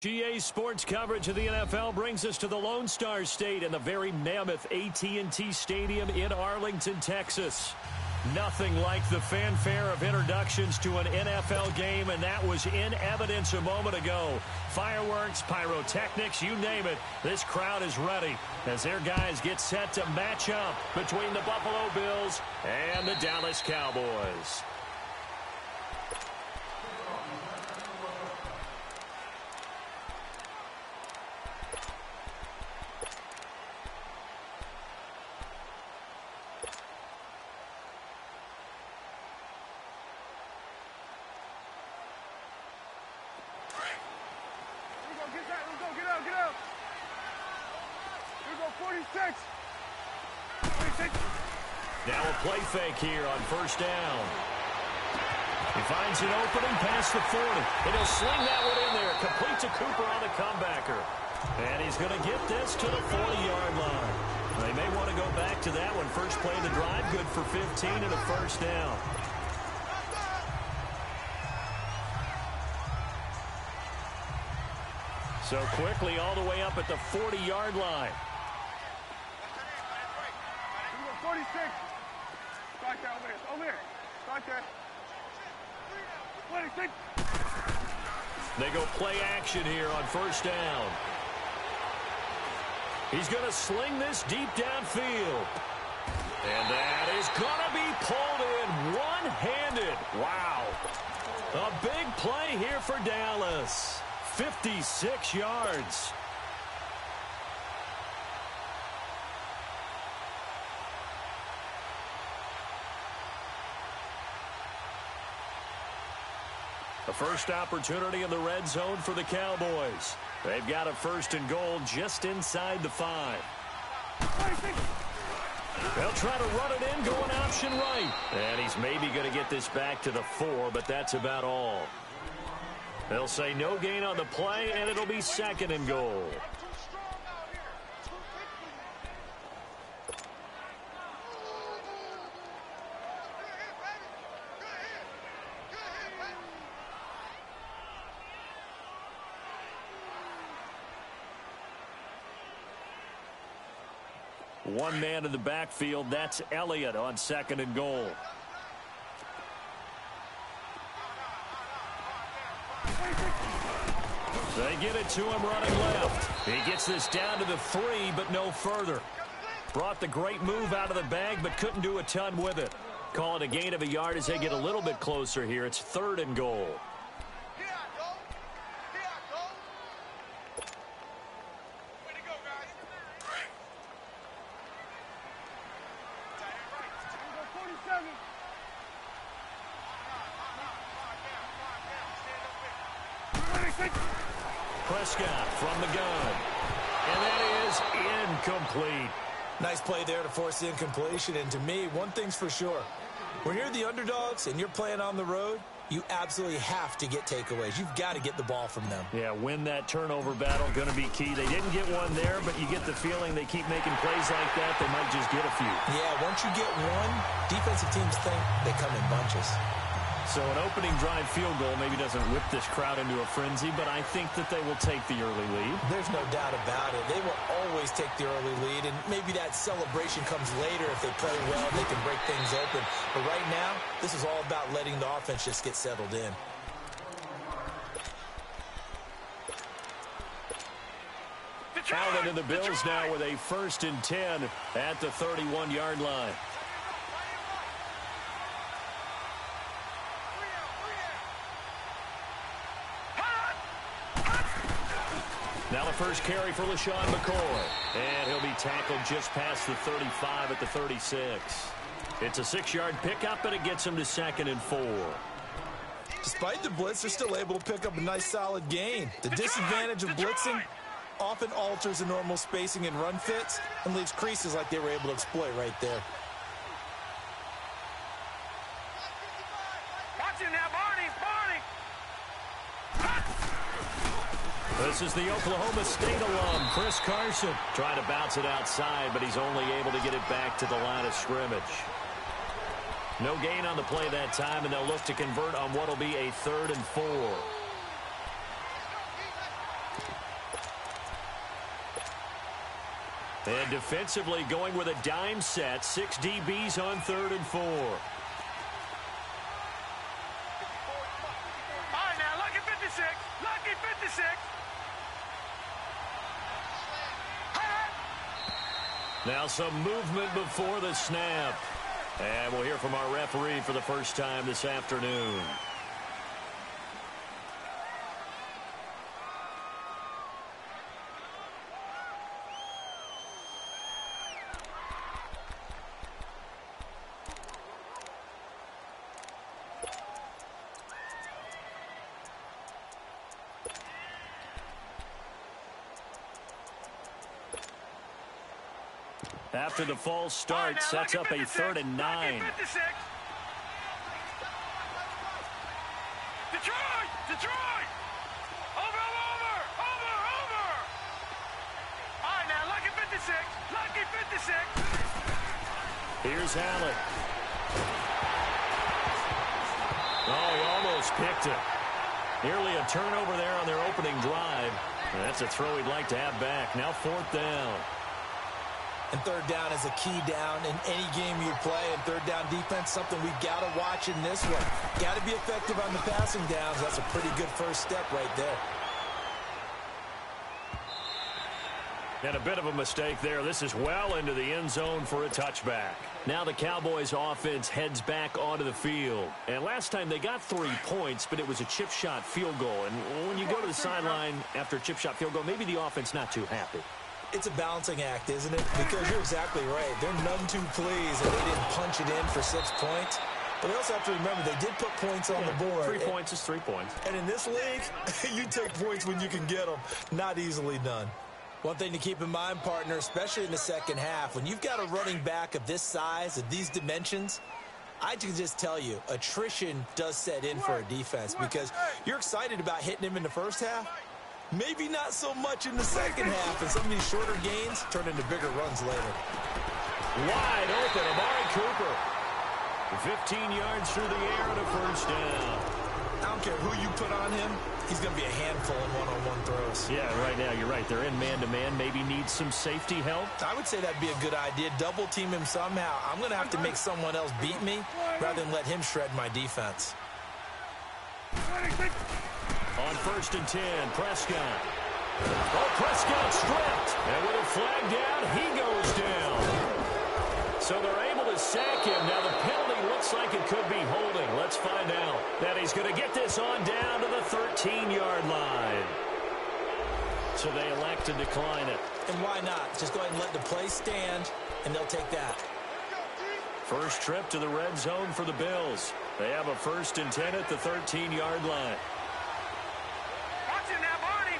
GA Sports coverage of the NFL brings us to the Lone Star State and the very mammoth AT&T Stadium in Arlington, Texas. Nothing like the fanfare of introductions to an NFL game, and that was in evidence a moment ago. Fireworks, pyrotechnics, you name it. This crowd is ready as their guys get set to match up between the Buffalo Bills and the Dallas Cowboys. Now a play fake here on first down. He finds an opening past the 40. And he'll sling that one in there. Complete to Cooper on the comebacker. And he's going to get this to the 40-yard line. They may want to go back to that one. First play of the drive, good for 15 and a first down. So quickly all the way up at the 40-yard line. 46. Start there, over here. Start there. 26. They go play action here on first down. He's going to sling this deep downfield. And that is going to be pulled in one-handed. Wow. A big play here for Dallas. 56 yards. The first opportunity in the red zone for the Cowboys. They've got a first and goal just inside the 5. They'll try to run it in, going option right. And he's maybe going to get this back to the 4, but that's about all. They'll say no gain on the play, and it'll be second and goal. One man in the backfield, that's Elliott on second and goal. They get it to him running left. He gets this down to the 3, but no further. Brought the great move out of the bag, but couldn't do a ton with it. Call it a gain of a yard as they get a little bit closer here. It's third and goal. Prescott from the gun. And that is incomplete. Nice play there to force the incompletion. And to me, one thing's for sure. When you're the underdogs and you're playing on the road, you absolutely have to get takeaways. You've got to get the ball from them. Yeah, win that turnover battle, going to be key. They didn't get one there, but you get the feeling they keep making plays like that, they might just get a few. Yeah, once you get one, defensive teams think they come in bunches. So an opening drive field goal maybe doesn't whip this crowd into a frenzy, but I think that they will take the early lead. There's no doubt about it. They will always take the early lead, and maybe that celebration comes later if they play well, they can break things open. But right now, this is all about letting the offense just get settled in. Allen and the Bills now with a first and 10 at the 31-yard line. Now the first carry for LaShawn McCoy. And he'll be tackled just past the 35 at the 36. It's a 6-yard pickup, and it gets him to second and 4. Despite the blitz, they're still able to pick up a nice solid gain. The disadvantage of blitzing often alters the normal spacing and run fits and leaves creases like they were able to exploit right there. This is the Oklahoma State alum, Chris Carson, trying to bounce it outside, but he's only able to get it back to the line of scrimmage. No gain on the play that time, and they'll look to convert on what will be a 3rd and 4. And defensively going with a dime set. 6 DBs on 3rd and 4. All right, now, lucky 56. Lucky 56. Now some movement before the snap. And we'll hear from our referee for the first time this afternoon. After the false start, sets up a 3rd and 9. Detroit! Detroit! Over! All right, now, lucky 56. Lucky 56. Here's Allen. Oh, he almost picked it. Nearly a turnover there on their opening drive. And that's a throw he'd like to have back. Now 4th down. And 3rd down is a key down in any game you play. And 3rd down defense, something we've got to watch in this one. Got to be effective on the passing downs. That's a pretty good first step right there. And a bit of a mistake there. This is well into the end zone for a touchback. Now the Cowboys offense heads back onto the field. And last time they got 3 points, but it was a chip shot field goal. And when you go to the sideline after a chip shot field goal, maybe the offense not too happy. It's a balancing act, isn't it? Because you're exactly right. They're none too pleased that they didn't punch it in for 6 points. But they also have to remember they did put points on the board. 3 points is 3 points. And in this league, you take points when you can get them. Not easily done. One thing to keep in mind, partner, especially in the second half, when you've got a running back of this size, of these dimensions, I can just tell you, attrition does set in for a defense because you're excited about hitting him in the first half. Maybe not so much in the second half, and some of these shorter gains turn into bigger runs later. Wide open, Amari Cooper. 15 yards through the air and a first down. I don't care who you put on him, he's going to be a handful in one-on-one throws. Yeah, right now, you're right. They're in man-to-man, maybe needs some safety help. I would say that'd be a good idea. Double team him somehow. I'm going to have to make someone else beat me rather than let him shred my defense. On 1st and 10, Prescott. Oh, Prescott stripped. And with a flag down, he goes down. So they're able to sack him. Now the penalty looks like it could be holding. Let's find out. That he's going to get this on down to the 13-yard line. So they elect to decline it. And why not? Just go ahead and let the play stand, and they'll take that. First trip to the red zone for the Bills. They have a 1st and 10 at the 13-yard line. Watch it now, Barney.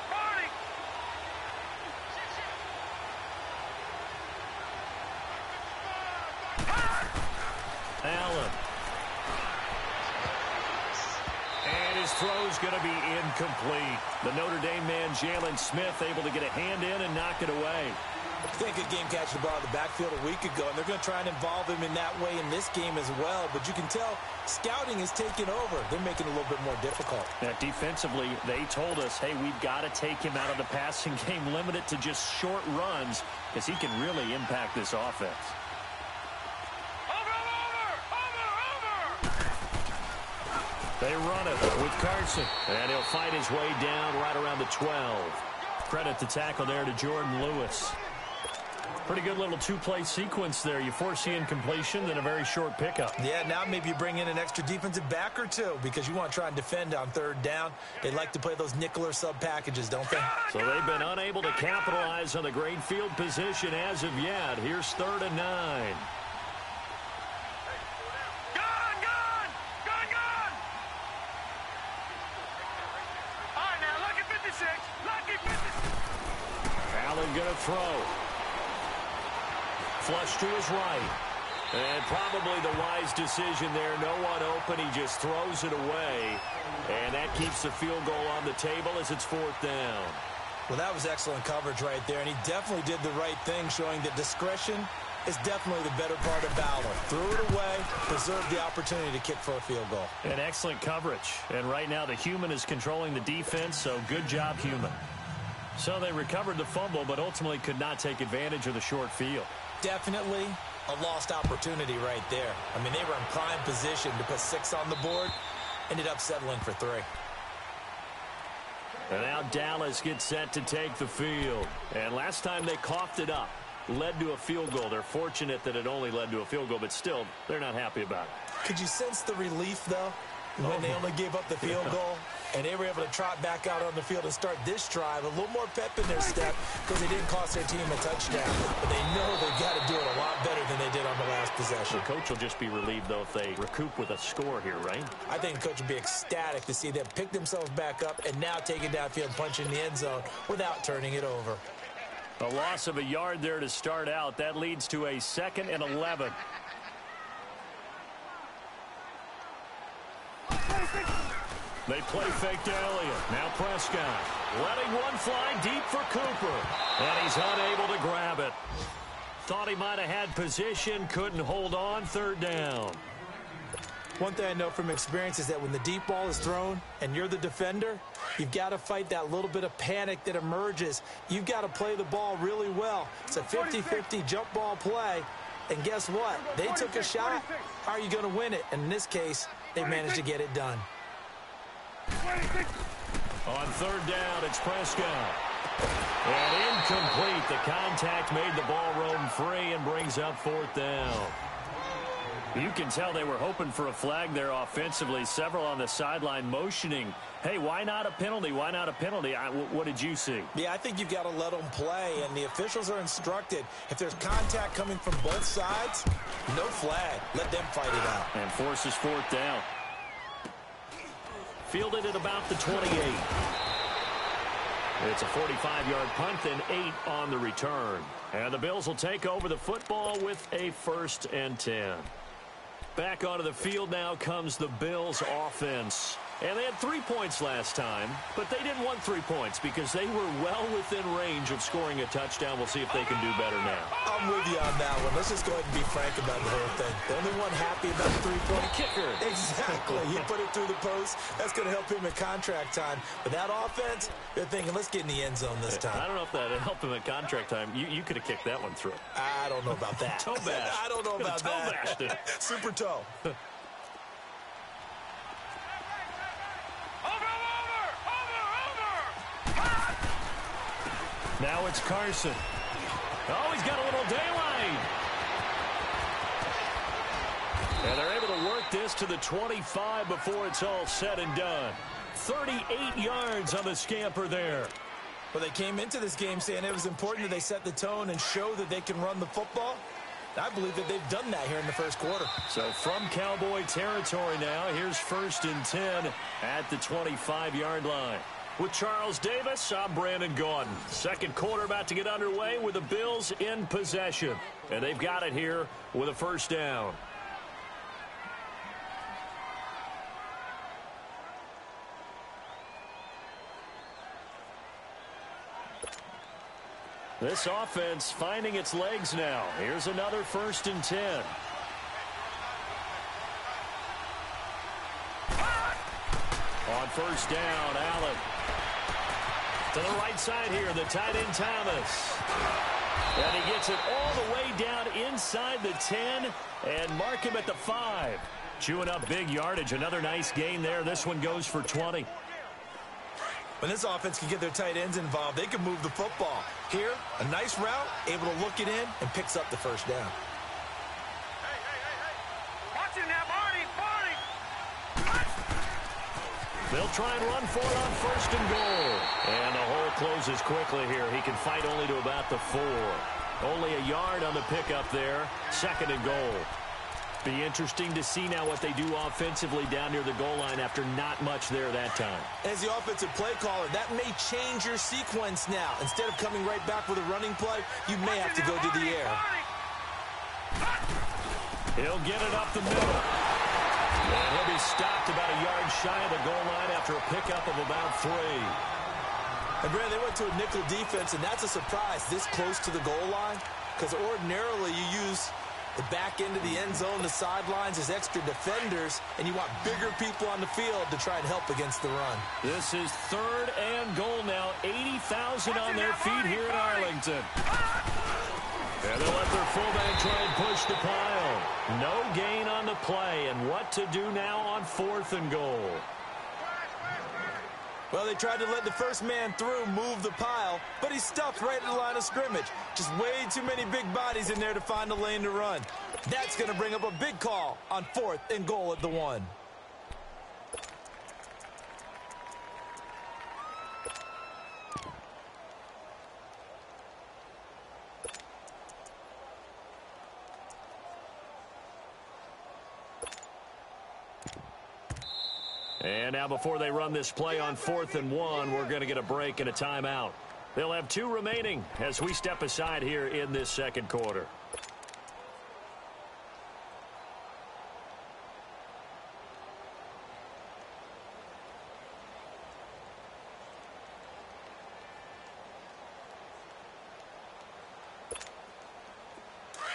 Allen. And his throw's going to be incomplete. The Notre Dame man, Jalen Smith, able to get a hand in and knock it away. They could game catch the ball in the backfield a week ago, and they're going to try and involve him in that way in this game as well. But you can tell scouting is taking over. They're making it a little bit more difficult. Now, defensively, they told us, hey, we've got to take him out of the passing game, limit it to just short runs, because he can really impact this offense. They run it with Carson, and he'll fight his way down right around the 12. Credit the tackle there to Jordan Lewis. Pretty good little 2-play sequence there. You foresee incompletion, then a very short pickup. Yeah, now maybe you bring in an extra defensive back or two because you want to try and defend on 3rd down. They like to play those nickel or sub packages, don't they? So they've been unable to capitalize on the great field position as of yet. Here's 3rd and 9. Allen going to throw. Flush to his right. And probably the wise decision there. No one open. He just throws it away. And that keeps the field goal on the table as it's 4th down. Well, that was excellent coverage right there. And he definitely did the right thing, showing that discretion is definitely the better part of valor. Threw it away, preserved the opportunity to kick for a field goal. And excellent coverage. And right now the human is controlling the defense, so good job, human. So they recovered the fumble, but ultimately could not take advantage of the short field. Definitely a lost opportunity right there. I mean, they were in prime position to put 6 on the board. Ended up settling for 3. And now Dallas gets set to take the field. And last time they coughed it up, led to a field goal. They're fortunate that it only led to a field goal, but still, they're not happy about it. Could you sense the relief, though, when they only gave up the field goal? And they were able to trot back out on the field and start this drive. A little more pep in their step because they didn't cost their team a touchdown. But they know they've got to do it a lot better than they did on the last possession. The coach will just be relieved, though, if they recoup with a score here, right? I think the coach would be ecstatic to see them pick themselves back up and now take it downfield, punch in the end zone without turning it over. A loss of a yard there to start out. That leads to a 2nd and 11. They play fake to Elliott. Now Prescott letting one fly deep for Cooper. And he's unable to grab it. Thought he might have had position, couldn't hold on. 3rd down. One thing I know from experience is that when the deep ball is thrown and you're the defender, you've got to fight that little bit of panic that emerges. You've got to play the ball really well. It's a 50-50 jump ball play. And guess what? They took a shot. How are you going to win it? And in this case, they managed to get it done. On 3rd down, it's Prescott. And incomplete. The contact made the ball roam free and brings up 4th down. You can tell they were hoping for a flag there offensively. Several on the sideline motioning, hey, why not a penalty? Why not a penalty? What did you see? Yeah, I think you've got to let them play, and the officials are instructed. If there's contact coming from both sides, no flag. Let them fight it out. And forces 4th down. Fielded at about the 28. It's a 45-yard punt, then 8 on the return. And the Bills will take over the football with a 1st and 10. Back onto the field now comes the Bills offense. And they had 3 points last time, but they didn't want 3 points because they were well within range of scoring a touchdown. We'll see if they can do better now. I'm with you on that one. Let's just go ahead and be frank about the whole thing. The only one happy about the 3-point kicker. Exactly. He put it through the post. That's going to help him in contract time. But that offense, they're thinking, let's get in the end zone this time. I don't know if that helped him in contract time. You could have kicked that one through. I don't know about that. Toe bash. I don't know about that. Toe bashed it. Super toe. Now it's Carson. Oh, he's got a little daylight. And they're able to work this to the 25 before it's all said and done. 38 yards on the scamper there. Well, they came into this game saying it was important that they set the tone and show that they can run the football. I believe that they've done that here in the first quarter. So from Cowboy territory now, here's 1st and 10 at the 25-yard line. With Charles Davis, I'm Brandon Gaudin. Second quarter about to get underway with the Bills in possession. And they've got it here with a 1st down. This offense finding its legs now. Here's another 1st and 10. On 1st down, Allen. To the right side here, the tight end Thomas. And he gets it all the way down inside the 10 and mark him at the 5. Chewing up big yardage. Another nice gain there. This one goes for 20. When this offense can get their tight ends involved, they can move the football. Here, a nice route, able to look it in, and picks up the 1st down. Watch it now, Barney! They'll try and run for it on 1st and goal. And the hole closes quickly here. He can fight only to about the 4. Only a yard on the pickup there. 2nd and goal. Be interesting to see now what they do offensively down near the goal line after not much there that time. As the offensive play caller, that may change your sequence now. Instead of coming right back with a running play, you may have to go to the air. He'll get it up the middle. And he'll be stopped about a yard shy of the goal line after a pickup of about 3. And Brad, they went to a nickel defense, and that's a surprise this close to the goal line because ordinarily you use The back end of the end zone, the sidelines, is extra defenders, and you want bigger people on the field to try and help against the run. This is 3rd and goal now. 80,000 on their feet here in Arlington. And they'll let their fullback try and push the pile. No gain on the play, and what to do now on 4th and goal. Well, they tried to let the first man through move the pile, but he's stuffed right in the line of scrimmage. Just way too many big bodies in there to find a lane to run. That's going to bring up a big call on 4th and goal at the 1. And now before they run this play on 4th and 1, we're going to get a break and a timeout. They'll have 2 remaining as we step aside here in this second quarter.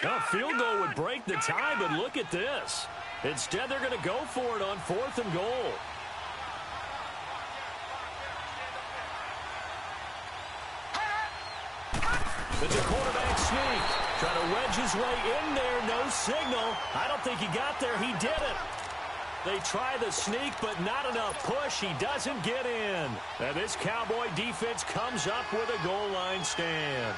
Now, field goal would break the tie, but look at this. Instead, they're going to go for it on 4th and goal. It's a quarterback sneak. Trying to wedge his way in there. No signal. I don't think he got there. He did it. They try the sneak, but not enough push. He doesn't get in. Now this Cowboy defense comes up with a goal line stand.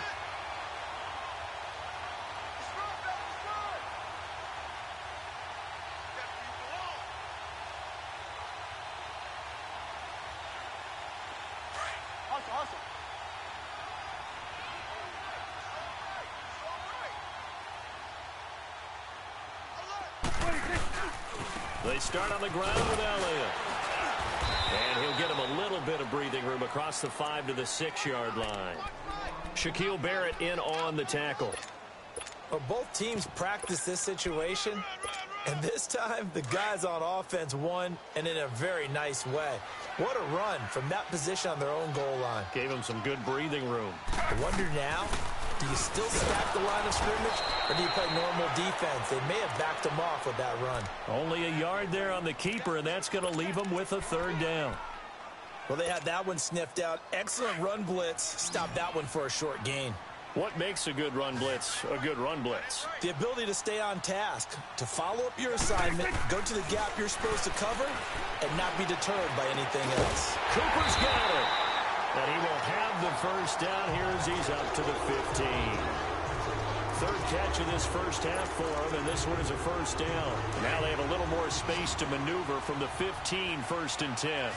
They start on the ground with Elliott. And he'll get him a little bit of breathing room across the 5 to the 6-yard line. Shaquille Barrett in on the tackle. Well, both teams practice this situation, and this time the guys on offense won, and in a very nice way. What a run from that position on their own goal line. Gave him some good breathing room. I wonder now, do you still stack the line of scrimmage, or do you play normal defense? They may have backed them off with that run. Only a yard there on the keeper, and that's going to leave them with a 3rd down. Well, they had that one sniffed out. Excellent run blitz. Stopped that one for a short gain. What makes a good run blitz a good run blitz? The ability to stay on task, to follow up your assignment, go to the gap you're supposed to cover, and not be deterred by anything else. Cooper's got it. And he will have the first down here as he's up to the 15. 3rd catch of this first half for him, and this one is a first down. Now they have a little more space to maneuver from the 15, 1st and 10.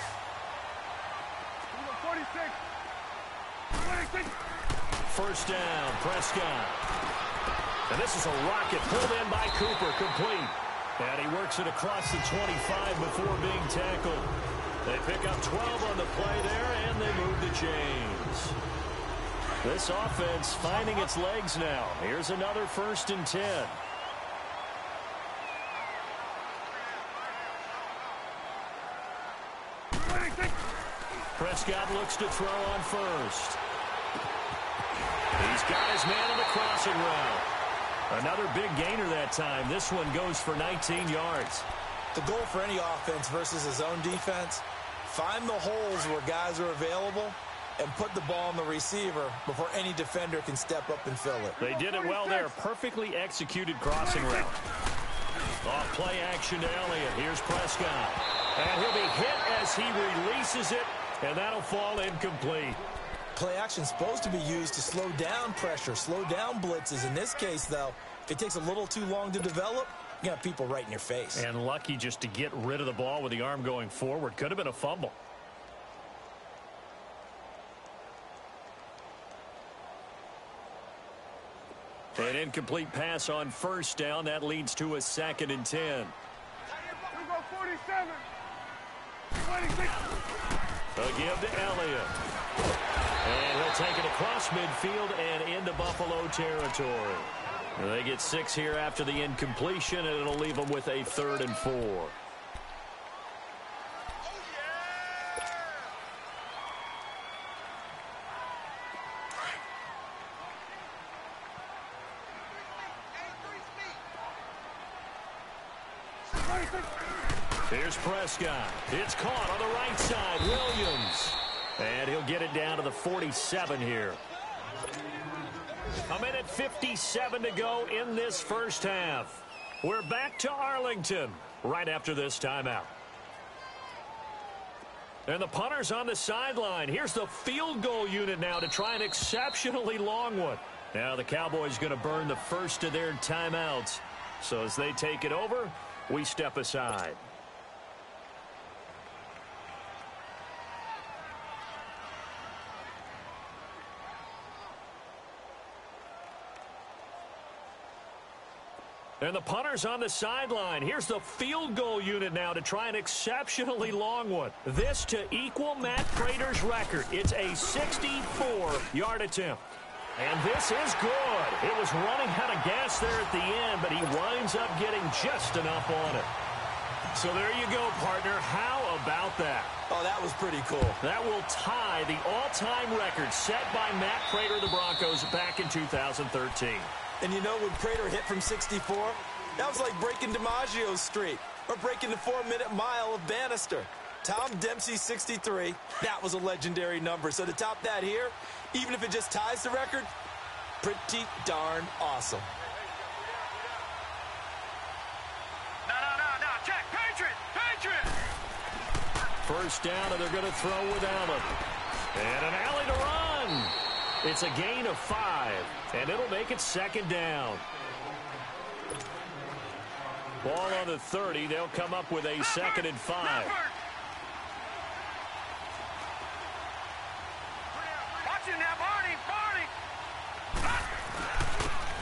46. First down, Prescott. And this is a rocket pulled in by Cooper, complete. And he works it across the 25 before being tackled. They pick up 12 on the play there, and they move the chains. This offense finding its legs now. Here's another 1st and 10. Prescott looks to throw on 1st. He's got his man on the crossing route. Another big gainer that time. This one goes for 19 yards. The goal for any offense versus his own defense, find the holes where guys are available and put the ball on the receiver before any defender can step up and fill it. They did it well there. Perfectly executed crossing route. Off play action to Elliott. Here's Prescott. And he'll be hit as he releases it, and that'll fall incomplete. Play action is supposed to be used to slow down pressure, slow down blitzes. In this case, though, if it takes a little too long to develop, you got people right in your face. And lucky just to get rid of the ball with the arm going forward. Could have been a fumble. An incomplete pass on 1st down. That leads to a 2nd and 10. We go 47. 26. A give to Elliott. And he'll take it across midfield and into Buffalo territory. They get 6 here after the incompletion, and it'll leave them with a 3rd and 4. Here's Prescott. It's caught on the right side. Williams. And he'll get it down to the 47 here. A minute 57 to go in this first half. We're back to Arlington right after this timeout. And the punter's on the sideline. Here's the field goal unit now to try an exceptionally long one. Now the Cowboys going to burn the first of their timeouts. So as they take it over, we step aside. And the punter's on the sideline. Here's the field goal unit now to try an exceptionally long one. This to equal Matt Prater's record. It's a 64-yard attempt. And this is good. It was running out of gas there at the end, but he winds up getting just enough on it. So there you go, partner. How about that? Oh, that was pretty cool. That will tie the all-time record set by Matt Prater of the Broncos back in 2013. And you know, when Prater hit from 64, that was like breaking DiMaggio's streak or breaking the 4-minute mile of Bannister. Tom Dempsey's 63, that was a legendary number. So to top that here, even if it just ties the record, pretty darn awesome. No, check, Patriot! First down, and they're going to throw without him. And an alley to run. It's a gain of 5, and it'll make it second down. Ball on the 30. They'll come up with a second and 5. Watch it now, Barney!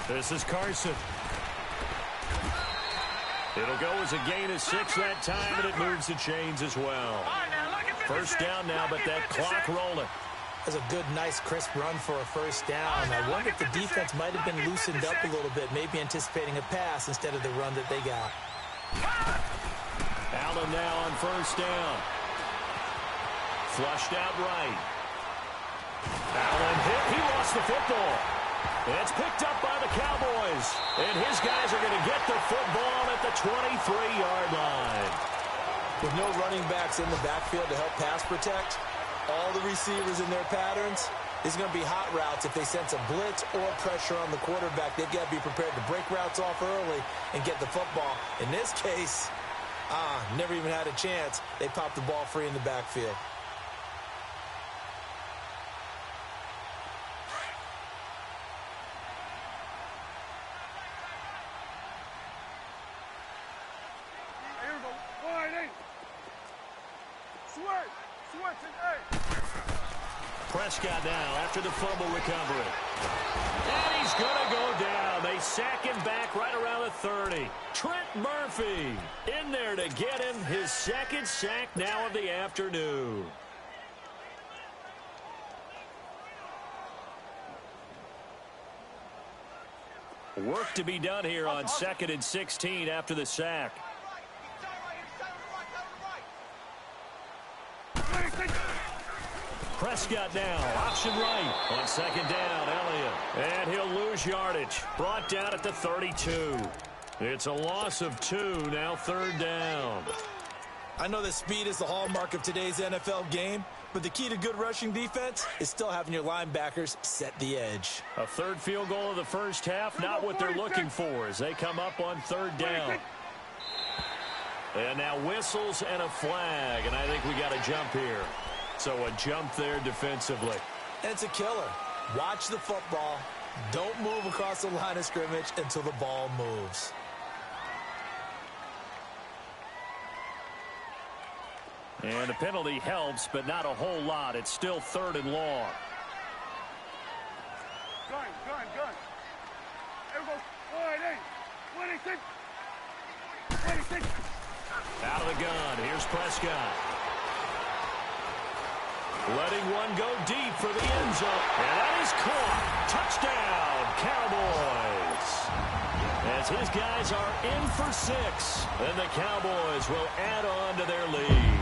This is Carson. It'll go as a gain of 6 that time, and it moves the chains as well. First down now, but that clock rolling. That's a good, nice, crisp run for a first down. I wonder if the defense might have been loosened up a little bit, maybe anticipating a pass instead of the run that they got. Allen now on first down. Flushed out right. Allen hit. He lost the football. It's picked up by the Cowboys. And his guys are going to get the football at the 23-yard line. With no running backs in the backfield to help pass protect, all the receivers in their patterns, it's going to be hot routes. If they sense a blitz or pressure on the quarterback, they've got to be prepared to break routes off early and get the football. In this case, never even had a chance. They popped the ball free in the backfield. Here we go. Wide eight. Switch and 8. Prescott now after the fumble recovery. And he's going to go down. They sack him back right around the 30. Trent Murphy in there to get him his second sack now of the afternoon. Work to be done here on 2nd and 16 after the sack. Prescott now, option right. On second down, Elliott. And he'll lose yardage. Brought down at the 32. It's a loss of 2, now third down. I know that speed is the hallmark of today's NFL game, but the key to good rushing defense is still having your linebackers set the edge. A third field goal of the first half, not what they're looking for as they come up on third down. And now whistles and a flag, and I think we got a jump here. So a jump there defensively. And it's a killer. Watch the football. Don't move across the line of scrimmage until the ball moves. And the penalty helps, but not a whole lot. It's still third and long. Gun. Here we go. Wide 8. 26. Out of the gun. Here's Prescott. Letting one go deep for the end zone. And that is caught. Touchdown, Cowboys. As his guys are in for 6. And the Cowboys will add on to their lead.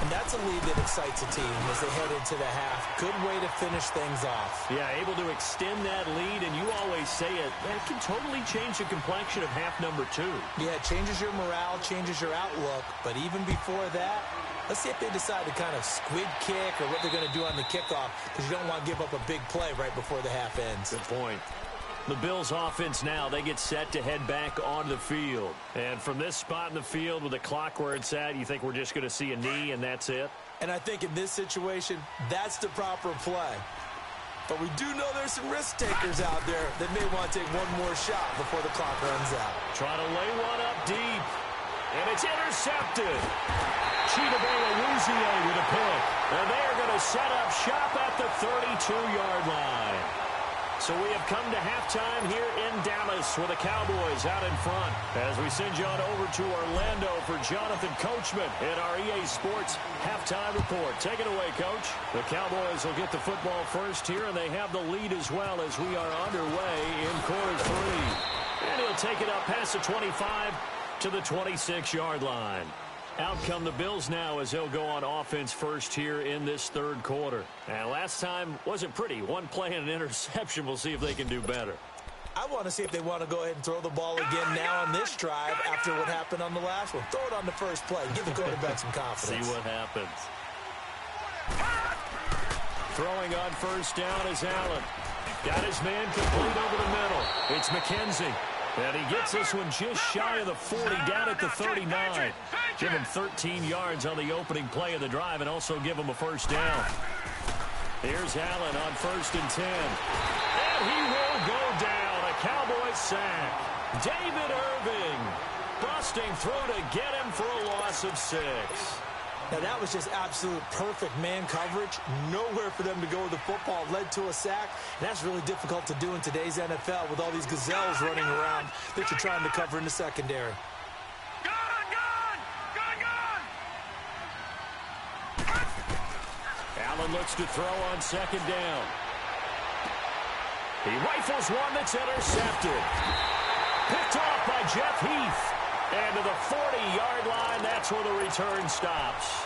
And that's a lead that excites a team as they head into the half. Good way to finish things off. Yeah, able to extend that lead, and you always say it, that can totally change the complexion of half number 2. Yeah, it changes your morale, changes your outlook. But even before that, let's see if they decide to kind of squid kick or what they're going to do on the kickoff, because you don't want to give up a big play right before the half ends. Good point. The Bills offense now, they get set to head back onto the field. And from this spot in the field with the clock where it's at, you think we're just going to see a knee and that's it? And I think in this situation, that's the proper play. But we do know there's some risk takers out there that may want to take one more shot before the clock runs out. Trying to lay one up deep. And it's intercepted. Chidobe with a pick. And they are going to set up shop at the 32-yard line. So we have come to halftime here in Dallas with the Cowboys out in front. As we send you on over to Orlando for Jonathan Coachman in our EA Sports halftime report. Take it away, Coach. The Cowboys will get the football first here, and they have the lead as well as we are underway in quarter 3. And he'll take it up past the 25 to the 26-yard line. Out come the Bills now as they'll go on offense first here in this third quarter. And last time wasn't pretty. One play and an interception. We'll see if they can do better. I want to see if they want to go ahead and throw the ball again now on this drive after what happened on the last one. Throw it on the first play. Give the quarterback some confidence. See what happens. Throwing on first down is Allen. Got his man complete over the middle. It's McKenzie. And he gets this one just shy of the 40, down at the 39. Give him 13 yards on the opening play of the drive and also give him a first down. Here's Allen on 1st and 10. And he will go down. A Cowboys sack. David Irving busting through to get him for a loss of 6. Now, that was just absolute perfect man coverage. Nowhere for them to go with the football. Led to a sack. And that's really difficult to do in today's NFL with all these gazelles running around that you're trying to cover in the secondary. Allen looks to throw on 2nd down. He rifles one that's intercepted. Picked off by Jeff Heath. And to the 40-yard line, that's where the return stops.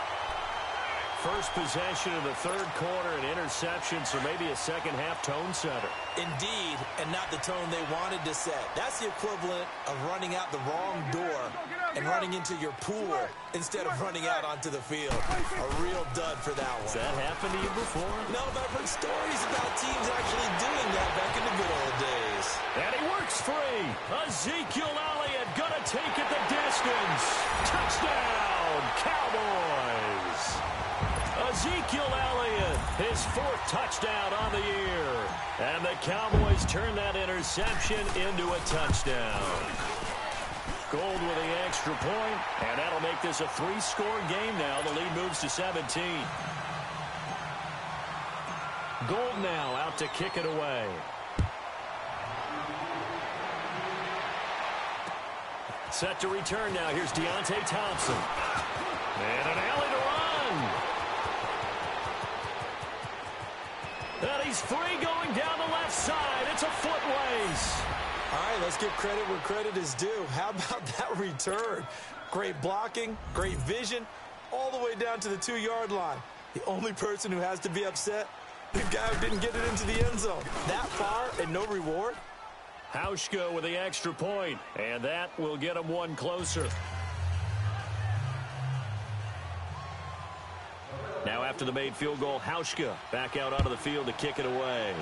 First possession of the third quarter, an interception, so maybe a second-half tone setter. Indeed, and not the tone they wanted to set. That's the equivalent of running out the wrong door and running into your pool instead of running out onto the field. A real dud for that one. Has that happened to you before? No, but I've heard stories about teams actually doing that back in the good old days. And he works free. Ezekiel Elliott gonna take it the distance. Touchdown, Cowboys. Ezekiel Elliott, his 4th touchdown on the year. And the Cowboys turn that interception into a touchdown. Gold with the extra point, and that'll make this a 3-score game now. The lead moves to 17. Gold now out to kick it away. Set to return now. Here's Deontay Thompson. And an alley to run. And he's free going down the left side. It's a foot race. All right, let's give credit where credit is due. How about that return? Great blocking, great vision, all the way down to the 2-yard line. The only person who has to be upset, the guy who didn't get it into the end zone. That far and no reward? Hauschka with the extra point, and that will get him one closer. Now after the made field goal, Hauschka back out onto the field to kick it away.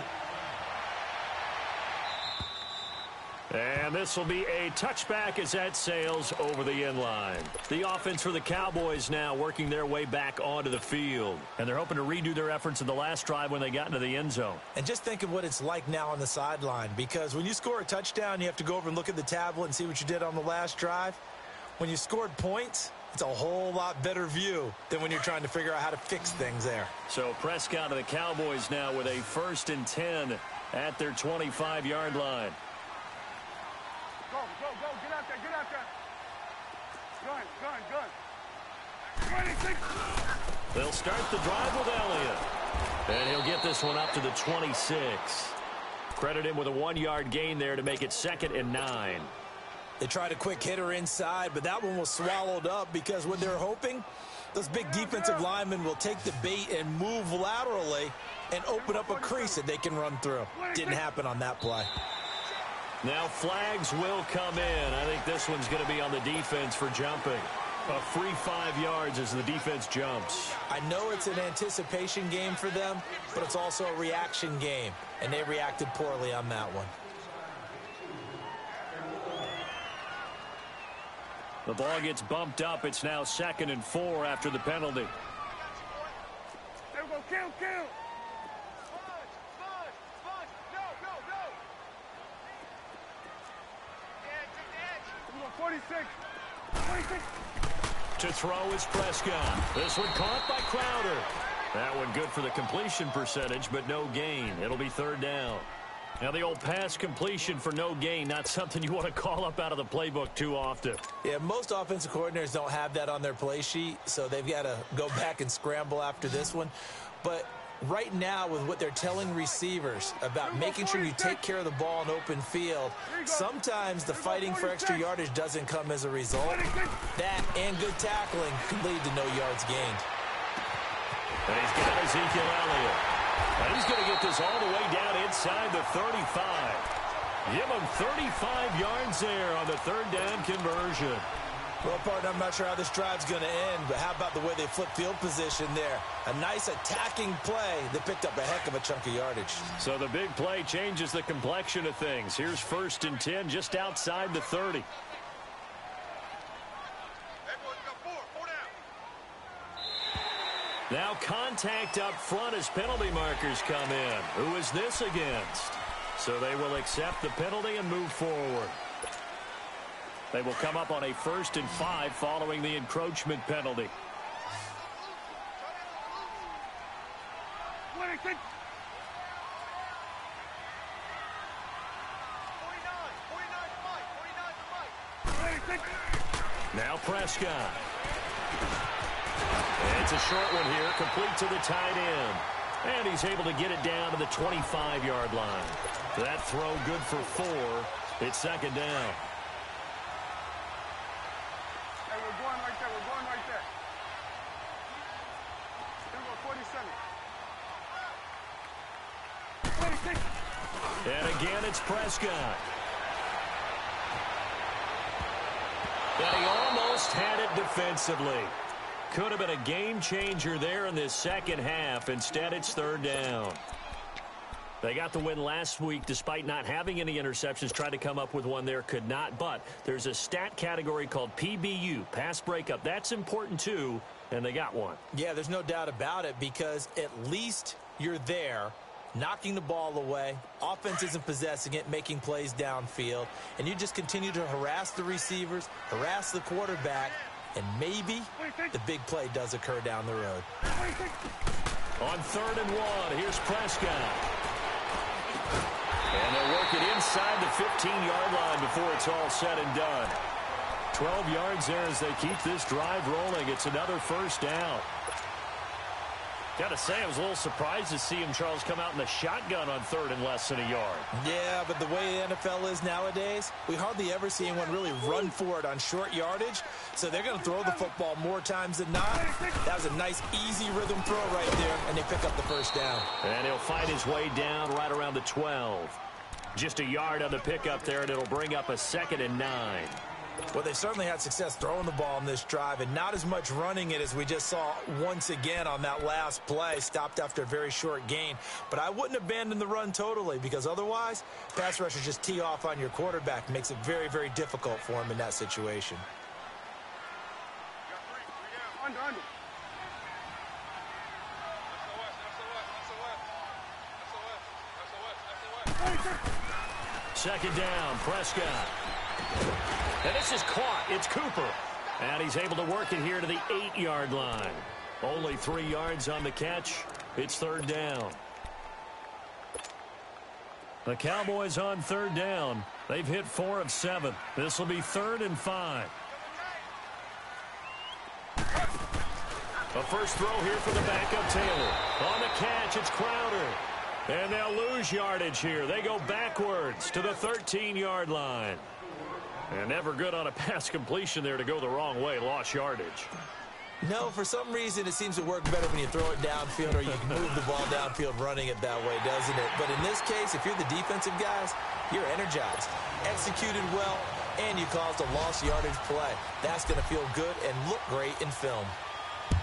And this will be a touchback as that sails over the end line. The offense for the Cowboys now working their way back onto the field. And they're hoping to redo their efforts in the last drive when they got into the end zone. And just think of what it's like now on the sideline, because when you score a touchdown, you have to go over and look at the tablet and see what you did on the last drive. When you scored points, it's a whole lot better view than when you're trying to figure out how to fix things there. So Prescott and the Cowboys now with a 1st and 10 at their 25-yard line. Go, get out there. Good. 26. They'll start the drive with Elliott. And he'll get this one up to the 26. Credit him with a 1-yard gain there to make it 2nd and 9. They tried a quick hitter inside, but that one was swallowed up because what they're hoping Those big defensive linemen will take the bait and move laterally and open up a crease that they can run through. Didn't happen on that play. Now flags will come in. I think this one's going to be on the defense for jumping. A free 5 yards as the defense jumps. I know it's an anticipation game for them, but it's also a reaction game, and they reacted poorly on that one. The ball gets bumped up. It's now 2nd and 4 after the penalty. There we go, kill. There we go, 46. To throw is Prescott. This one caught by Crowder. That one good for the completion percentage, but no gain. It'll be 3rd down. Now the old pass completion for no gain, not something you want to call up out of the playbook too often. Yeah, most offensive coordinators don't have that on their play sheet, so they've got to go back and scramble after this one. But right now, with what they're telling receivers about making sure you take care of the ball in open field, sometimes the fighting for extra yardage doesn't come as a result. That and good tackling can lead to no yards gained. And he's got Ezekiel Elliott. And he's going to get this all the way down inside the 35. Give him 35 yards there on the 3rd down conversion. Well, partner, I'm not sure how this drive's going to end, but how about the way they flip field position there? A nice attacking play that picked up a heck of a chunk of yardage. So the big play changes the complexion of things. Here's 1st and 10 just outside the 30. Now contact up front as penalty markers come in. Who is this against? So they will accept the penalty and move forward. They will come up on a 1st and 5 following the encroachment penalty. Now Prescott. It's a short one here, complete to the tight end. And he's able to get it down to the 25-yard line. That throw good for 4. It's 2nd down. Hey, we're going right there. Here we go, 47. 46. And again, it's Prescott. And he almost had it defensively. Could have been a game changer there in this 2nd half. Instead, it's 3rd down. They got the win last week despite not having any interceptions. Tried to come up with one there, could not. But there's a stat category called PBU, pass breakup. That's important too, and they got one. Yeah, there's no doubt about it, because at least you're there, knocking the ball away. Offense isn't possessing it, making plays downfield. And you just continue to harass the receivers, harass the quarterback, and maybe the big play does occur down the road. On 3rd and 1, here's Prescott. And they'll work it inside the 15-yard line before it's all said and done. 12 yards there as they keep this drive rolling. It's another 1st down. Got to say, I was a little surprised to see him, Charles, come out in the shotgun on 3rd and less than a yard. Yeah, but the way the NFL is nowadays, we hardly ever see anyone really run for it on short yardage. So they're going to throw the football more times than not. That was a nice, easy rhythm throw right there, and they pick up the 1st down. And he'll fight his way down right around the 12. Just a yard on the pickup there, and it'll bring up a 2nd and 9. Well, they certainly had success throwing the ball in this drive, and not as much running it as we just saw once again on that last play. Stopped after a very short gain. But I wouldn't abandon the run totally, because otherwise, pass rushers just tee off on your quarterback. Makes it very, very difficult for him in that situation. Under. 2nd down, Prescott. And this is caught. It's Cooper. And he's able to work it here to the 8-yard line. Only 3 yards on the catch. It's 3rd down. The Cowboys on 3rd down. They've hit 4 of 7. This will be 3rd and 5. A first throw here for the backup Taylor. On the catch, it's Crowder. And they'll lose yardage here. They go backwards to the 13-yard line. And never good on a pass completion there to go the wrong way. Lost yardage. No, for some reason, it seems to work better when you throw it downfield or you can move the ball downfield running it that way, doesn't it? But in this case, if you're the defensive guys, you're energized, executed well, and you caused a lost yardage play. That's going to feel good and look great in film.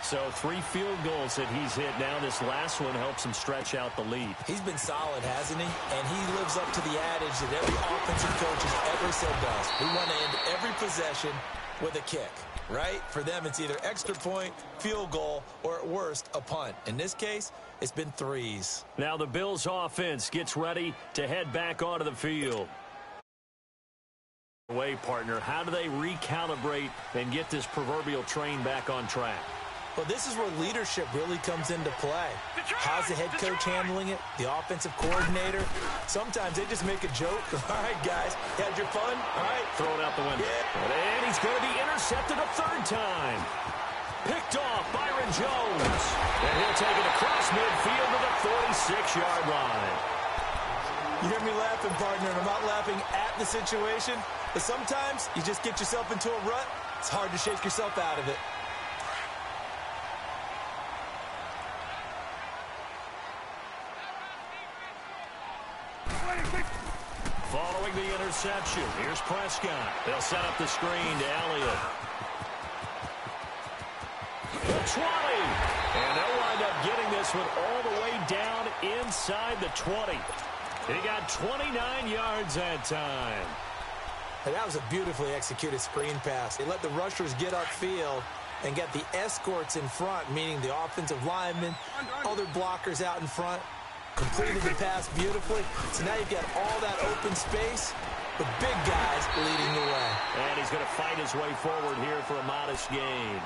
So 3 field goals that he's hit now. This last one helps him stretch out the lead. He's been solid, hasn't he? And he lives up to the adage that every offensive coach has ever said does. We want to end every possession with a kick, right? For them, it's either extra point, field goal, or at worst, a punt. In this case, it's been 3s. Now the Bills offense gets ready to head back onto the field. Partner, how do they recalibrate and get this proverbial train back on track? Well, this is where leadership really comes into play. How's the head coach handling it? The offensive coordinator? Sometimes they just make a joke. All right, guys, had your fun? All right. Throw it out the window. Yeah. And he's going to be intercepted a 3rd time. Picked off Byron Jones. And he'll take it across midfield to the 46-yard line. You hear me laughing, partner, and I'm not laughing at the situation, but sometimes you just get yourself into a rut. It's hard to shake yourself out of it. Following the interception, here's Prescott. They'll set up the screen to Elliott. The 20. And they'll wind up getting this one all the way down inside the 20. He got 29 yards that time. And that was a beautifully executed screen pass. They let the rushers get upfield and get the escorts in front, meaning the offensive linemen, other blockers out in front. Completed the pass beautifully. So now you've got all that open space with big guys leading the way. And he's going to fight his way forward here for a modest gain.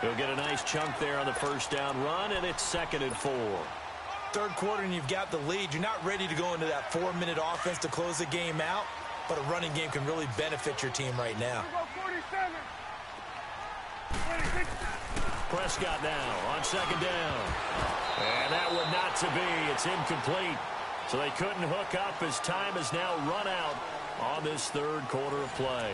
He'll get a nice chunk there on the 1st down run, and it's 2nd and 4. 3rd quarter, and you've got the lead. You're not ready to go into that 4-minute offense to close the game out, but a running game can really benefit your team right now. Prescott now on 2nd down. And that one not to be. It's incomplete. So they couldn't hook up as time has now run out on this 3rd quarter of play.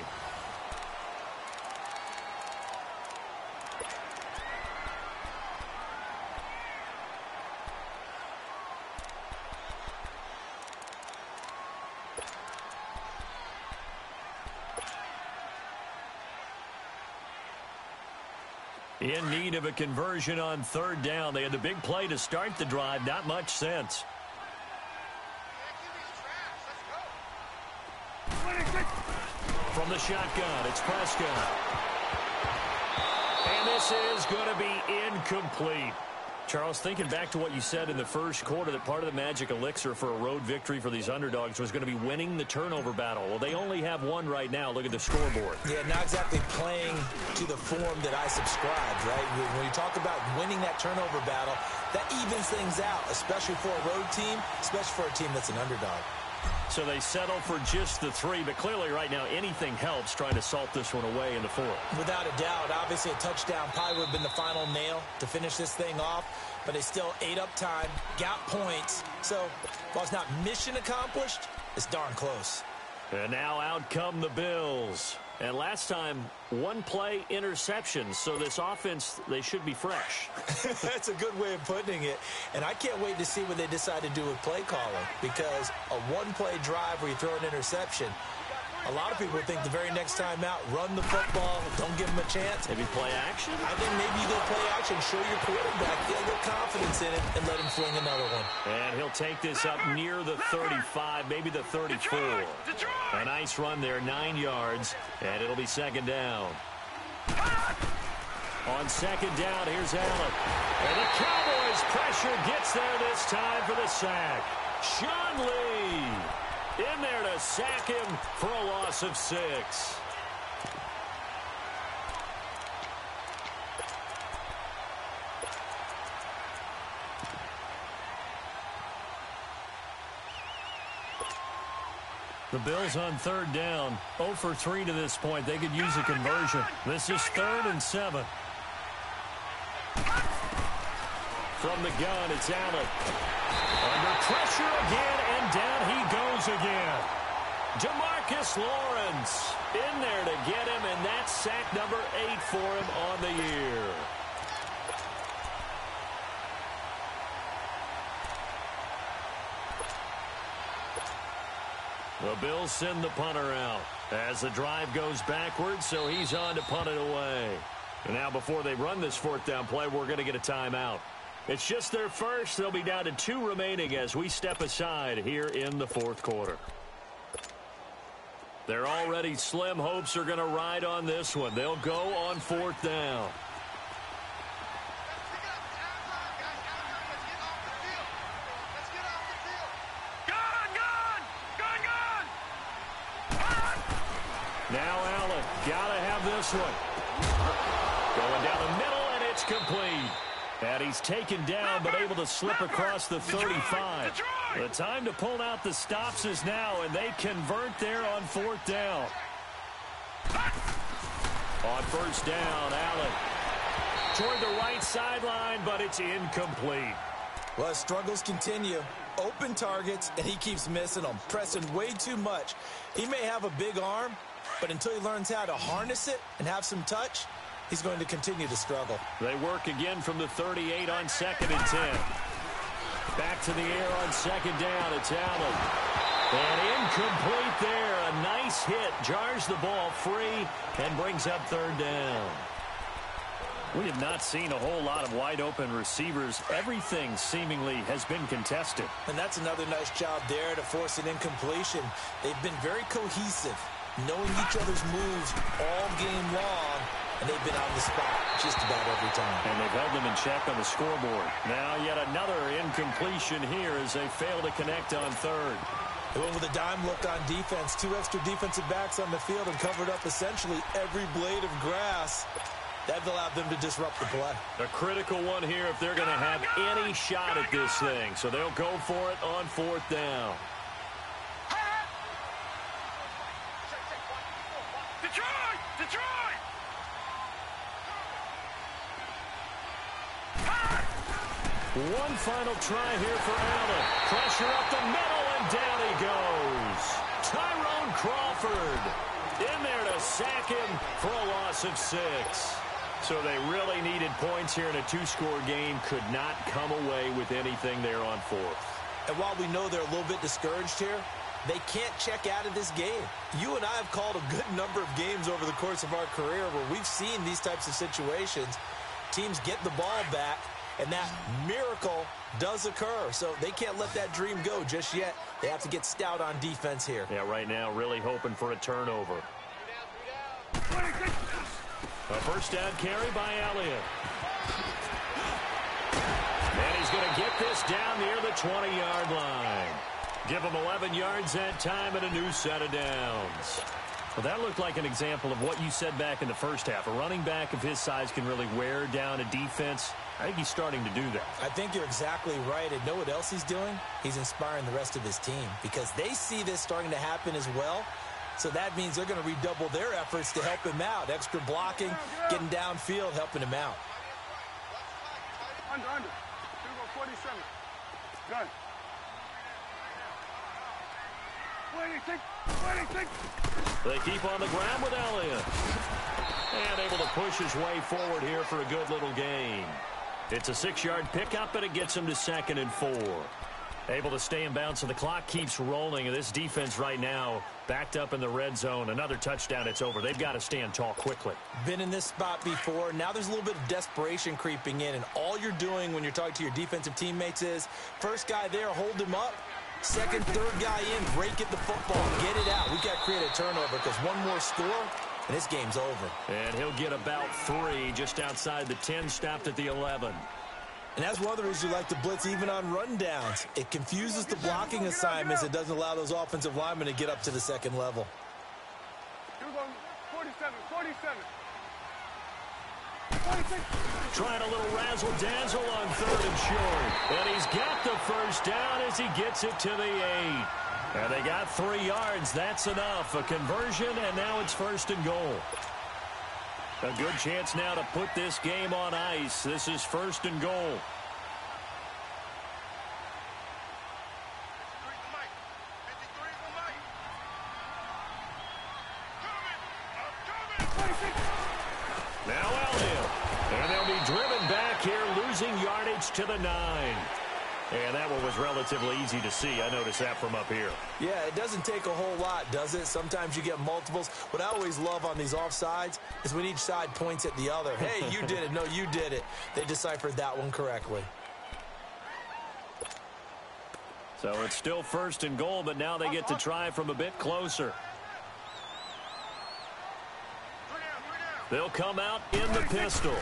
In need of a conversion on 3rd down. They had the big play to start the drive. Not much sense. From the shotgun, it's Prescott. And this is going to be incomplete. Charles, thinking back to what you said in the 1st quarter, that part of the magic elixir for a road victory for these underdogs was going to be winning the turnover battle. Well, they only have one right now. Look at the scoreboard. Yeah, not exactly playing to the form that I subscribed, right? When you talk about winning that turnover battle, that evens things out, especially for a road team, especially for a team that's an underdog. So they settle for just the 3, but clearly right now anything helps trying to salt this one away in the 4th. Without a doubt, obviously a touchdown probably would have been the final nail to finish this thing off, but they still ate up time, got points. So while it's not mission accomplished, it's darn close. And now out come the Bills. And last time, 1 play interception. So this offense, they should be fresh. That's a good way of putting it. And I can't wait to see what they decide to do with play calling, because a 1-play drive where you throw an interception, a lot of people think the very next time out, run the football, don't give them a chance. Maybe play action? I think maybe you go play action, show your quarterback, get a little confidence in it, and let him fling another one. And he'll take this up near the 35, maybe the 34. A nice run there, 9 yards, and it'll be 2nd down. On 2nd down, here's Allen. And the Cowboys pressure gets there this time for the sack. Sean Lee in there to sack him for a loss of 6. The Bills on 3rd down, 0 for 3 to this point. They could use a conversion. This is 3rd and 7. From the gun, it's Allen. Under pressure again, and down he goes again. DeMarcus Lawrence in there to get him, and that's sack number 8 for him on the year. The Bills send the punter out as the drive goes backwards, so he's on to punt it away. And now before they run this fourth down play, we're going to get a timeout. It's just their first. They'll be down to 2 remaining as we step aside here in the fourth quarter. Their already slim hopes are going to ride on this one. They'll go on fourth down. Now Allen, gotta have this one. Going down the middle, and it's complete. And he's taken down, but able to slip across the 35. The time to pull out the stops is now, and they convert there on fourth down. On first down, Allen toward the right sideline, but it's incomplete. Well, his struggles continue. Open targets, and he keeps missing them, pressing way too much. He may have a big arm, but until he learns how to harness it and have some touch, he's going to continue to struggle. They work again from the 38 on 2nd and 10. Back to the air on 2nd down. It's Allen. And incomplete there. A nice hit. Jars the ball free and brings up 3rd down. We have not seen a whole lot of wide-open receivers. Everything seemingly has been contested. And that's another nice job there to force an incompletion. They've been very cohesive, knowing each other's moves all game long, and they've been on the spot just about every time. And they've held them in check on the scoreboard. Now yet another incompletion here as they fail to connect on 3rd. They went with a dime look on defense. 2 extra defensive backs on the field and covered up essentially every blade of grass. That allowed them to disrupt the play. A critical one here if they're going to have any shot at this thing. So they'll go for it on 4th down. Detroit! One final try here for Allen. Pressure up the middle, and down he goes. Tyrone Crawford in there to sack him for a loss of 6. So they really needed points here in a 2-score game. Could not come away with anything there on 4th. And while we know they're a little bit discouraged here, they can't check out of this game. You and I have called a good number of games over the course of our career where we've seen these types of situations. Teams get the ball back, and that miracle does occur. So they can't let that dream go just yet. They have to get stout on defense here. Yeah, right now really hoping for a turnover. A first down carry by Elliott. And he's going to get this down near the 20-yard line. Give him 11 yards that time and a new set of downs. Well, that looked like an example of what you said back in the first half. A running back of his size can really wear down a defense. I think he's starting to do that. I think you're exactly right. And know what else he's doing? He's inspiring the rest of his team because they see this starting to happen as well. So that means they're going to redouble their efforts to help him out. Extra blocking, getting downfield, helping him out. Under. 47. Done. What do you think? They keep on the ground with Elliott. And able to push his way forward here for a good little gain. It's a 6-yard pickup, and it gets him to 2nd and 4. Able to stay in bounds, so the clock keeps rolling. And this defense right now backed up in the red zone. Another touchdown, it's over. They've got to stand tall quickly. Been in this spot before. Now there's a little bit of desperation creeping in. And all you're doing when you're talking to your defensive teammates is, first guy there, hold him up. Second, third guy in, break at the football. Get it out. We've got to create a turnover because one more score, and this game's over. And he'll get about 3 just outside the 10, stopped at the 11. And that's one of the reasons you like to blitz even on rundowns. It confuses the blocking assignments. It doesn't allow those offensive linemen to get up to the second level. You're going 47. Trying a little razzle-dazzle on 3rd and short. And he's got the first down as he gets it to the 8. And they got 3 yards. That's enough. A conversion, and now it's 1st and goal. A good chance now to put this game on ice. This is 1st and goal. Now Elliott. And they'll be driven back here, losing yardage to the 9. And that one was relatively easy to see. I noticed that from up here. Yeah, it doesn't take a whole lot, does it? Sometimes you get multiples. What I always love on these offsides is when each side points at the other. Hey, you did it. No, you did it. They deciphered that one correctly. So it's still 1st and goal, but now they get to try from a bit closer. They'll come out in the pistol.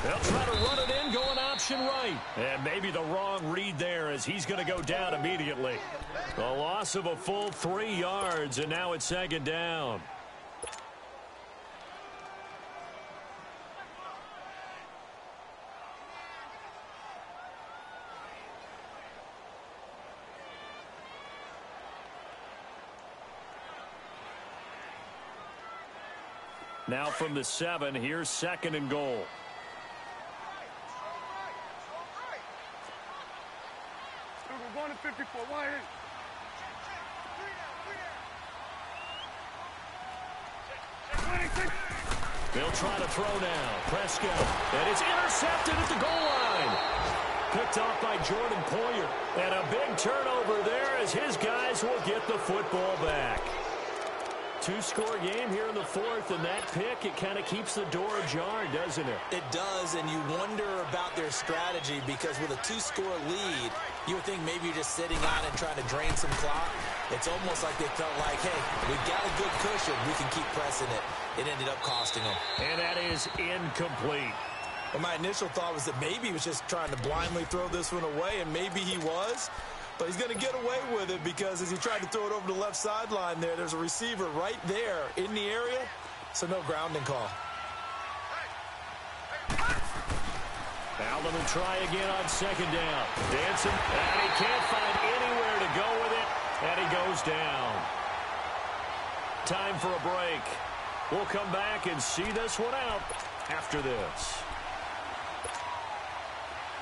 They'll try to run it in, going option right. And maybe the wrong read there as he's going to go down immediately. The loss of a full 3 yards, and now it's 2nd down. Now from the 7, here's 2nd and goal. We're going to 54. Why is? They'll try to throw now. Prescott. And it's intercepted at the goal line. Picked off by Jordan Poyer. And a big turnover there as his guys will get the football back. 2-score game here in the 4th, and that pick, it kind of keeps the door ajar, doesn't it? It does, and you wonder about their strategy because with a 2-score lead, you would think maybe you're just sitting on and trying to drain some clock. It's almost like they felt like, hey, we've got a good cushion. We can keep pressing it. It ended up costing them. And that is incomplete. Well, my initial thought was that maybe he was just trying to blindly throw this one away, and maybe he was. But he's going to get away with it because as he tried to throw it over the left sideline there's a receiver right there in the area, so no grounding call. Allen will try again on 2nd down. Dancing, and he can't find anywhere to go with it, and he goes down. Time for a break. We'll come back and see this one out after this.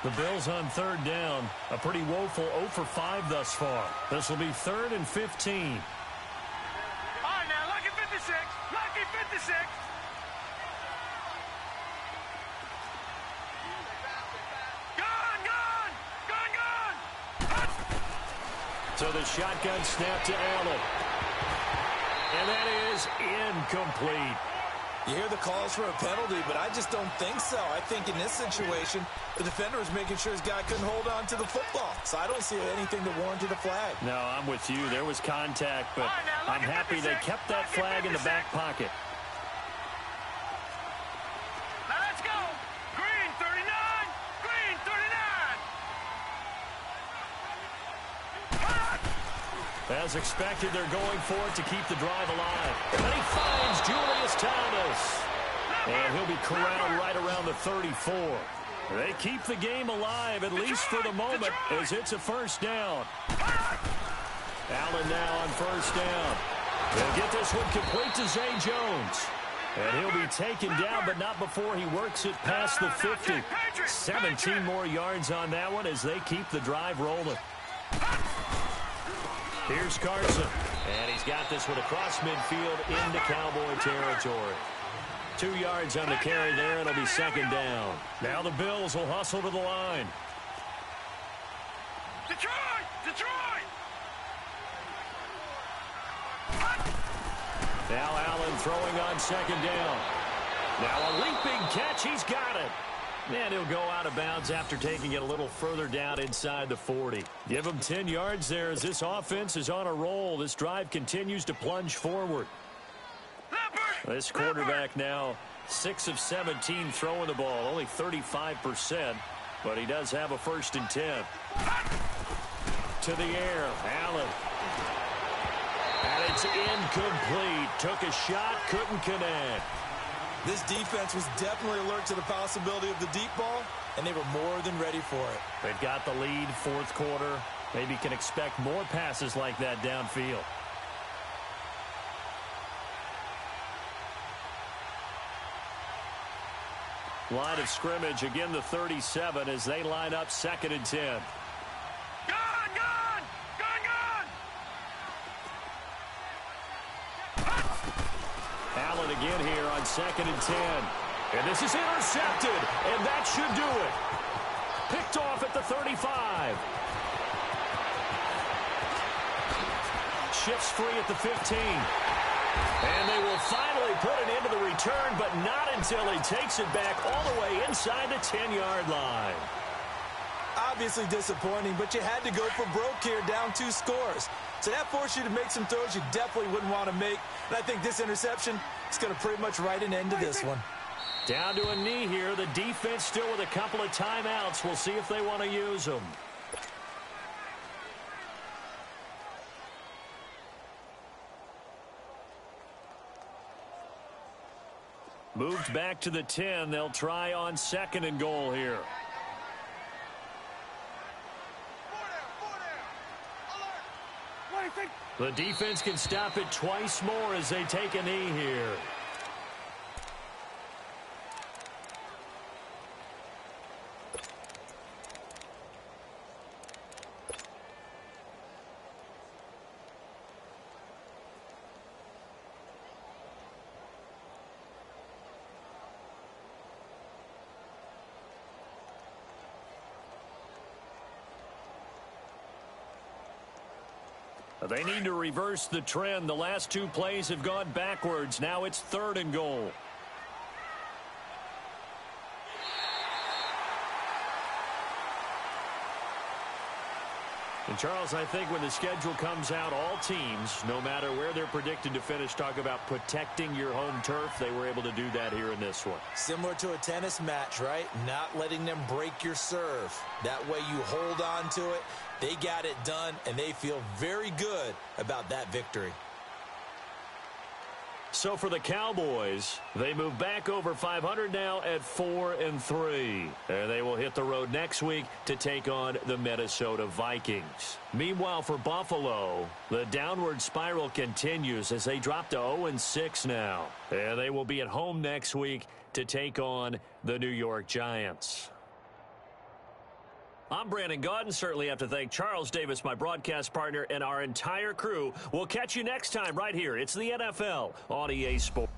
The Bills on 3rd down. A pretty woeful 0 for 5 thus far. This will be 3rd and 15. All right, now, lucky 56. Lucky 56. Gone. So the shotgun snap to Allen. And that is incomplete. You hear the calls for a penalty, but I just don't think so. I think in this situation, the defender was making sure his guy couldn't hold on to the football. So I don't see anything that warranted a flag. No, I'm with you. There was contact, but I'm happy they kept that flag in the back pocket. Now let's go. Green 39. Green 39. As expected, they're going for it to keep the drive alive. And he finds Julius Thomas. And he'll be corralled right around the 34. They keep the game alive, at least for the moment, as it's a 1st down. Allen now on 1st down. He'll get this one complete to Zay Jones. And he'll be taken down, but not before he works it past the 50. 17 more yards on that one as they keep the drive rolling. Here's Carson. And he's got this one across midfield into Cowboy territory. 2 yards on the carry there, and it'll be 2nd down. Now the Bills will hustle to the line. Detroit! Now Allen throwing on 2nd down. Now a leaping catch. He's got it. And he'll go out of bounds after taking it a little further down inside the 40. Give him 10 yards there as this offense is on a roll. This drive continues to plunge forward. This quarterback now 6 of 17 throwing the ball, only 35%, but he does have a 1st and 10. To the air, Allen. And it's incomplete. Took a shot, couldn't connect. This defense was definitely alert to the possibility of the deep ball, and they were more than ready for it. They've got the lead, 4th quarter. Maybe can expect more passes like that downfield. Line of scrimmage, again the 37 as they line up 2nd and 10. Gone! Allen again here on 2nd and 10. And this is intercepted, and that should do it. Picked off at the 35. Shifts free at the 15. And they will finally put an end to the return, but not until he takes it back all the way inside the 10-yard line. Obviously disappointing, but you had to go for broke here, down 2 scores. So that forced you to make some throws you definitely wouldn't want to make. And I think this interception is going to pretty much write an end to this one. Down to a knee here. The defense still with a couple of timeouts. We'll see if they want to use them. Moved back to the 10. They'll try on 2nd and goal here. The defense can stop it twice more as they take a knee here. They need to reverse the trend. The last 2 plays have gone backwards. Now it's 3rd and goal. And Charles, I think when the schedule comes out, all teams, no matter where they're predicted to finish, talk about protecting your home turf. They were able to do that here in this one. Similar to a tennis match, right? Not letting them break your serve. That way you hold on to it. They got it done, and they feel very good about that victory. So for the Cowboys, they move back over 500 now at 4-3. And they will hit the road next week to take on the Minnesota Vikings. Meanwhile, for Buffalo, the downward spiral continues as they drop to 0-6 now. And they will be at home next week to take on the New York Giants. I'm Brandon Gaudin. Certainly have to thank Charles Davis, my broadcast partner, and our entire crew. We'll catch you next time right here. It's the NFL on EA Sports.